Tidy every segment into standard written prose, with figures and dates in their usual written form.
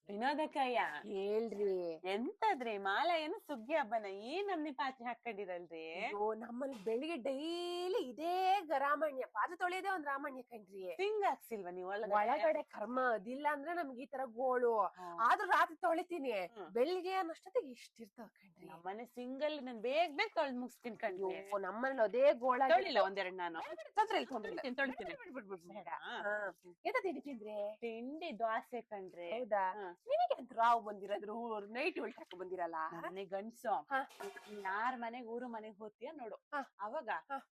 ವಿನೋದಕ್ಕಯ್ಯ ಹೇಳ್ರಿ. ಎಂತದ್ರಿ ಮಾಲ ಏನು ಸುಗ್ಗಿ ಹಬ್ಬನ ಈ ನಮ್ನಿ ಪಾತ್ರೆ ಹಾಕೊಂಡಿರಲ್ರಿ. ಅಯ್ಯೋ ನಮ್ಮಲ್ಲಿ ಬೆಳಿಗ್ಗೆ ಡೈಲಿ ಇದೇ ರಾಮಾಯಣ ಪಾದ ತೊಳೆಯದೇ ಒಂದ್ ರಾಮಾಯಣ ಕಣ್ರಿ. ಸಿಂಗ್ ಹಾಕ್ಸಿಲ್ವಾ ನೀವು ಒಳಗಡೆ ಕರ್ಮ ಅದಿಲ್ಲ ಅಂದ್ರೆ ನಮ್ಗೆ ಈ ತರ ಗೋಳು. ಆದ್ರೂ ರಾತ್ರಿ ತೊಳಿತೀನಿ. ಬೆಳಿಗ್ಗೆ ಅನ್ನಷ್ಟೊತ್ತಿಗೆ ಇಷ್ಟಿರ್ತಾವ ಕಣ್ರಿ. ನಮ್ಮನೆ ಸಿಂಗಲ್ ನನ್ ಬೇಗ ಬೇಗ ತೊಳ್ದ್ ಮುಗಿಸ್ತೀನಿ ಕಣ್ರಿ. ನಮ್ಮನೇಲಿ ಅದೇ ಗೋಳ. ತೊಳಿಲ್ಲ ಒಂದೆರಡು ನಾನು ತೊಳಿತೀನಿ. ಎಂತ ತಿಂಡಿ ತಿಂದ್ರಿ? ತಿಂಡಿ ದೋಸೆ ಕಣ್ರಿ. ಹೌದಾ? ನಿಮಗೆ ಅಂತ ರಾವ್ ಬಂದಿರೋದ್ರು ನೈಟ್ ಉಲ್ಟ ಹಾಕಿ ಬಂದಿರಲ್ಲ. ಮನೆ ಗಂಡ್ಸು ಯಾರ್ ಮನೆಗ್ ಊರು ಮನೆಗ್ ಹೋಗ್ತೀಯ ನೋಡು, ಅವಾಗ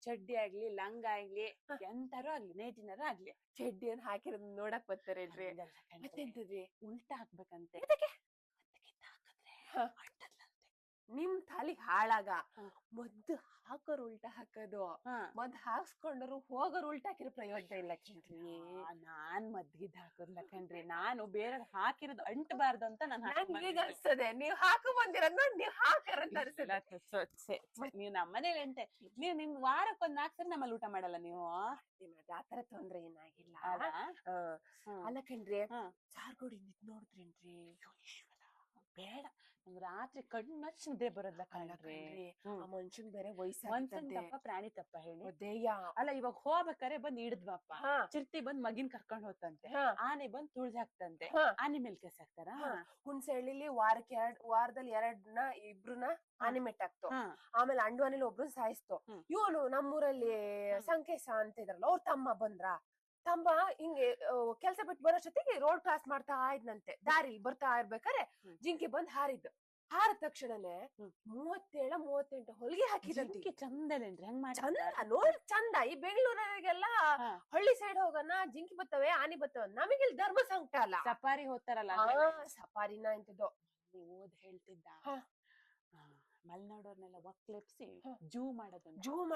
ಚಡ್ಡಿ ಆಗ್ಲಿ ಲಂಗ ಆಗ್ಲಿ ಎಂತಾರು ಆಗ್ಲಿ ನೈಟಿನಾರು ಆಗ್ಲಿ ಚಡ್ಡಿ ಅನ್ ಹಾಕಿರೋದ್ ನೋಡಕ್ ಬರ್ತಾರೇನ್ರಿ? ಮತ್ತೆಂತದ್ರಿ ಉಲ್ಟಾ ಹಾಕ್ಬೇಕಂತೆ. ನಿಮ್ ತಾಲಿ ಹಾಳಾಗ ಮದ್ದು ಹಾಕೋರು ಉಲ್ಟಾ ಹಾಕೋದು, ಮದ್ ಹಾಕ್ಸ್ಕೊಂಡರು ಹೋಗೋರು ಉಲ್ಟಾ ಹಾಕಿರೋ ಪ್ರಯೋಜನ ಇಲ್ಲ ಕಣ್ರಿ. ನಾನ್ ಮದ್ಗಿದ್ ಹಾಕೋರ್ಲ ಕಣ್ರಿ. ನಾನು ಬೇರೆ ಹಾಕಿರೋದು ಅಂಟಬಾರ್ದು ಅಂತ ನಾನು ಈಗ ಅನ್ಸ್ತದೆ ನೀವ್ ಹಾಕೋ ಬಂದಿರೋದ್ ನೋಡಿ ನೀವ್ ಹಾಕರಂತ ಅನ್ಸುತ್ತೆ. ನೀವ್ ನಮ್ಮನೇಲಿ ಎಂತೆ ನೀವ್ ನಿಮ್ ವಾರಕ್ಕೊಂದ್ 4 ಸರಿ ನಮ್ಮಲ್ಲಿ ಊಟ ಮಾಡಲ್ಲ ನೀವು? ಆತರ ತೊಂದ್ರೆ ಏನಾಗಿಲ್ಲ ಅಲ್ಲ ಕಣ್ರಿ. ಚಾರ್ಗೋಡಿ ನೋಡಿದ್ರೇನ್ರಿ? ಬೇಡ, ನಂಗ್ ರಾತ್ರಿ ಕಣ್ಣಚ್ಚ ನಿದ್ದೆ ಬರೋದ್ಲ ಕಣ್ರಿ. ಆ ಮನುಷ್ಯನ್ ಬೇರೆ ವಯಸ್ಸು ತಪ್ಪ ಪ್ರಾಣಿ ತಪ್ಪ ಹೇಳಿ? ಅಲ್ಲ ಇವಾಗ ಹೋಗ್ಬೇಕಾರೆ ಬಂದ್ ಹಿಡಿದ್ವಪ್ಪ, ಚಿರ್ತಿ ಬಂದ್ ಮಗಿನ್ ಕರ್ಕೊಂಡ್ ಹೋಗ್ತಂತೆ, ಆನೆ ಬಂದ್ ತುಳ್ದ್ ಹಾಕ್ತಂತೆ, ಆನೆ ಮೇಲ್ ಕೆಸ್ ಹಾಕ್ತಾರ. ಹುಣ್ಸೆಹಳ್ಳಿಲಿ ವಾರದಲ್ಲಿ 2 ಇಬ್ರುನ ಆನೆ ಮೆಟ್ಟಾಕ್ತು. ಆಮೇಲೆ ಅಂಡ್ವಾನಿಲಿ ಒಬ್ರು ಸಾಯಿಸ್ತು. ಇವನು ನಮ್ಮೂರಲ್ಲಿ ಸಂಕೇಶ ಅಂತ ಇದ್ರಲ್ಲ ಅವ್ರ ತಮ್ಮ ಬಂದ್ರ. ತಮ್ಮ ಹಿಂಗೆ ಕೆಲ್ಸ ಬಿಟ್ಟು ಬರೋಷ್ಟೊತ್ತಿಗೆ ರೋಡ್ ಕ್ರಾಸ್ ಮಾಡ್ತಾ ಇದ್ನಂತೆ. ದಾರಿ ಬರ್ತಾ ಇರ್ಬೇಕಾರೆ ಜಿಂಕೆ ಬಂದ್ ಹಾರಿದ್ ತಕ್ಷಣನೇ 37-38 ಹೊಲಿಗೆ ಹಾಕಿದಂತೆ. ಚಂದಲೇನ್ರಿ? ನೋಡ್ ಚಂದ. ಈ ಬೆಂಗಳೂರಿಗೆಲ್ಲ ಹಳ್ಳಿ ಸೈಡ್ ಹೋಗೋಣ ಜಿಂಕಿ ಬರ್ತವೆ ಆನೆ ಬರ್ತವೆ, ನಮಗಿಲ್ಲಿ ಧರ್ಮ ಸಂಕಟ ಅಲ್ಲ. ಸಫಾರಿ ಹೋಗ್ತಾರಲ್ಲ ಸಫಾರಿನ ಎಂತದ್ದು ಓದ್ ಹೇಳ್ತಿದ್ದ. ಮಲ್ನಾಡೋರ್ನೆಲ್ಲ ಒಕ್ಲೆಪ್ಸಿ ಜೂ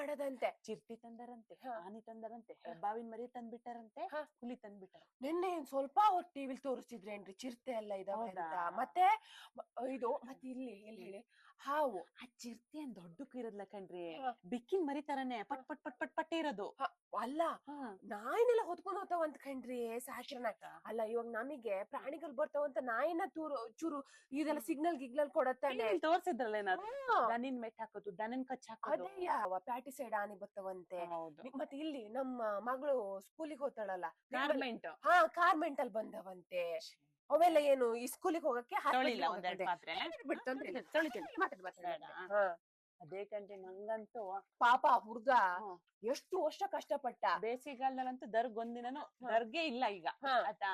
ಮಾಡೋದಂತೆ. ಚಿರ್ತಿ ತಂದರಂತೆ, ಆನೆ ತಂದರಂತೆ, ಹೆಬ್ಬಾವಿನ ಮರಿ ತಂದ್ಬಿಟ್ಟಾರಂತೆ, ಹುಲಿ ತಂದ್ಬಿಟ್ಟಾರ. ನಿನ್ನೆ ಸ್ವಲ್ಪ ಅವ್ರ ಟಿವಿಲ್ ತೋರಿಸ್ತಿದ್ರೇನ್ರಿ ಚಿರತೆ ಎಲ್ಲ ಇದಾವೆ ಅಂತ. ಮತ್ತೆ ಇದು ಮತ್ತೆ ಇಲ್ಲಿ ಎಲ್ಲಿ ಹೇಳಿ ಹಾವು. ಆ ಚಿರ್ತಿ ಏನ್ ದೊಡ್ಡಕ್ಕೂ ಇರೋದ್ಲ ಕಣ್ರಿ, ಬಿಕ್ಕಿನ ಮರಿ ತರನೇ ಪಟ್ ಪಟ್ ಪಟ್ ಪಟ್ ಪಟ್ಟೆ ಇರೋದು. ಅಲ್ಲ ನಾಯಿನೆಲ್ಲ ಹೊತ್ಕೊಂಡ್ ಹೋಗ್ತಾವಂತ ಕಣ್ರಿ ಸಾಕಿರನ. ಅಲ್ಲ ಇವಾಗ ನಮಗೆ ಪ್ರಾಣಿಗಳು ಬರ್ತಾವಂತ ನಾಯಿನ ಚೂರು ಇದೆಲ್ಲ ಸಿಗ್ನಲ್ ಗಿಗ್ನಲ್ ಕೊಡತ್ತಾನೆ. ತೋರ್ಸಿದ್ರಲ್ಲ ಏನಾದ್ರು ದನಿನ್ ಮೆಟ್ ಹಾಕೋದು, ದನನ್ ಕಚ್ ಹಾಕೋದು. ಅದೇ ಯಾವ ಪ್ಯಾಟಿ ಸೈಡ್ ಆನೆ ಬರ್ತಾವಂತೆ. ಮತ್ತೆ ಇಲ್ಲಿ ನಮ್ಮ ಮಗಳು ಸ್ಕೂಲಿಗೆ ಹೋಗ್ತಾಳಲ್ಲ ಕಾರ್ಮೆಂಟ್ ಅಲ್ಲಿ ಬಂದವಂತೆ. ಅವೆಲ್ಲ ಏನು ಈ ಸ್ಕೂಲಿಗೆ ಹೋಗಕ್ಕೆ ಅದೇ ಕಂಡ್ರಿ. ನಂಗಂತೂ ಪಾಪ ಹುಡ್ಗ ಎಷ್ಟು ವರ್ಷ ಕಷ್ಟಪಟ್ಟ. ಬೇಸಿಗೆಗಾಲದಲ್ಲಂತೂ ದರ್ಗ್ ಒಂದಿನನು ದರ್ಗೆ ಇಲ್ಲ ಈಗ ಆಯ್ತಾ.